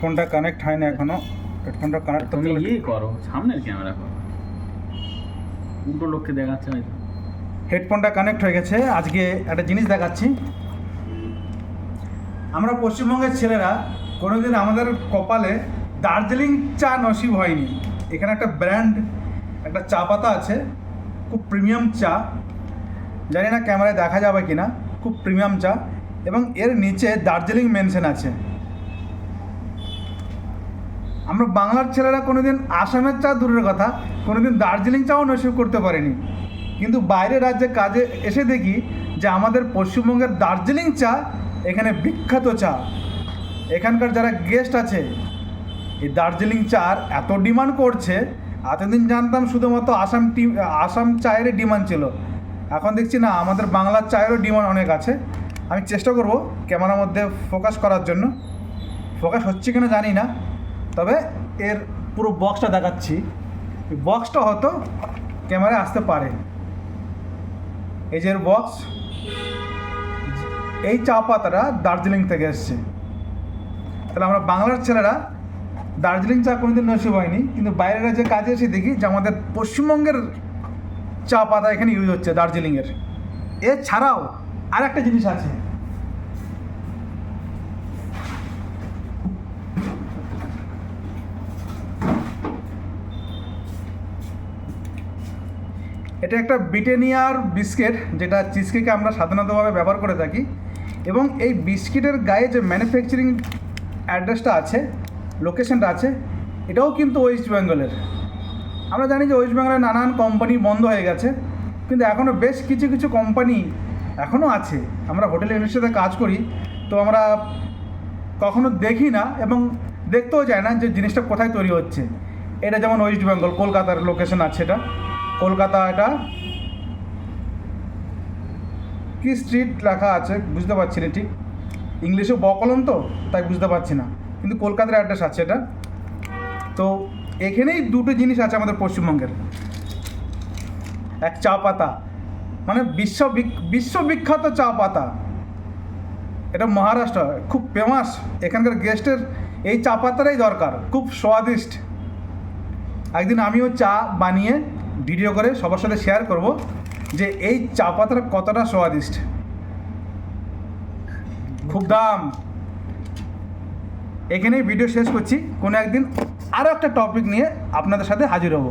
হেডফোনটা কানেক্ট হয় না এখনো। হেডফোনটা কানেক্ট তুমি করো, সামনের ক্যামেরা করো, উল্টো লোককে দেখাচ্ছে হয়তো। হেডফোনটা কানেক্ট হয়ে গেছে। আজকে একটা জিনিস দেখাচ্ছি। আমরা পশ্চিমবঙ্গের ছেলেরা কোনোদিন আমাদের কপালে দার্জিলিং চা নসিব হয়নি। এখানে একটা ব্র্যান্ড, একটা চা পাতা আছে, খুব প্রিমিয়াম চা। জানি না ক্যামেরায় দেখা যাবে কি না, খুব প্রিমিয়াম চা, এবং এর নিচে দার্জিলিং মেনশন আছে। আমরা বাংলার ছেলেরা কোনোদিন আসামের চা দূরের কথা, কোনোদিন দার্জিলিং চাও নসিব করতে পারিনি। কিন্তু বাইরের রাজ্যে কাজে এসে দেখি যে আমাদের পশ্চিমবঙ্গের দার্জিলিং চা এখানে বিখ্যাত চা। এখানকার যারা গেস্ট আছে এই দার্জিলিং চার এত ডিমান্ড করছে। এতদিন জানতাম শুধুমাত্র আসাম চায়েরই ডিমান্ড ছিল, এখন দেখছি না, আমাদের বাংলার চায়েরও ডিমান্ড অনেক আছে। আমি চেষ্টা করব ক্যামেরার মধ্যে ফোকাস করার জন্য, ফোকাস হচ্ছে কিনা জানি না, তবে এর পুরো বক্সটা দেখাচ্ছি। এই বক্সটা হয়তো ক্যামেরায় আসতে পারে। এই যে এর বক্স, এই চা পাতাটা দার্জিলিং থেকে এসছে। তাহলে আমরা বাংলার ছেলেরা দার্জিলিং চা কোনোদিন নসিব হয়নি, কিন্তু বাইরের রাজ্যে কাজে এসে দেখি যে আমাদের পশ্চিমবঙ্গের চা পাতা এখানে ইউজ হচ্ছে, দার্জিলিংয়ের। এছাড়াও আর একটা জিনিস আছে, এটা একটা ব্রিটানিয়ার বিস্কিট, যেটা চিজ কেকে আমরা সাধারণতভাবে ব্যবহার করে থাকি। এবং এই বিস্কিটের গায়ে যে ম্যানুফ্যাকচারিং অ্যাড্রেসটা আছে, লোকেশনটা আছে, এটাও কিন্তু ওয়েস্ট বেঙ্গলের। আমরা জানি যে ওয়েস্ট বেঙ্গলের নানান কোম্পানি বন্ধ হয়ে গেছে, কিন্তু এখনও বেশ কিছু কিছু কোম্পানি এখনও আছে। আমরা হোটেল ইন্ডাস্ট্রিতে কাজ করি, তো আমরা কখনো দেখি না এবং দেখতেও যায় না যে জিনিসটা কোথায় তৈরি হচ্ছে। এটা যেমন ওয়েস্ট বেঙ্গল, কলকাতার লোকেশন আছে, এটা কলকাতা। এটা কি স্ট্রিট লেখা আছে বুঝতে পারছি না ঠিক, ইংলিশে বকলম তো তাই বুঝতে পারছি না, কিন্তু কলকাতার অ্যাড্রেস আছে এটা। তো এখানেই দুটো জিনিস আছে আমাদের পশ্চিমবঙ্গের। এক চা পাতা, মানে বিশ্ববিখ্যাত চা পাতা, এটা মহারাষ্ট্র, খুব ফেমাস। এখানকার গেস্টের এই চা পাতাটাই দরকার, খুব স্বাদিষ্ট। একদিন আমিও চা বানিয়ে ভিডিও করে সবার সাথে শেয়ার করব যে এই চা পাতাটা কতটা স্বাদিষ্ট। খুব দাম। এখানেই ভিডিও শেষ করছি। কোনো একদিন আরও একটা টপিক নিয়ে আপনাদের সাথে হাজির হব।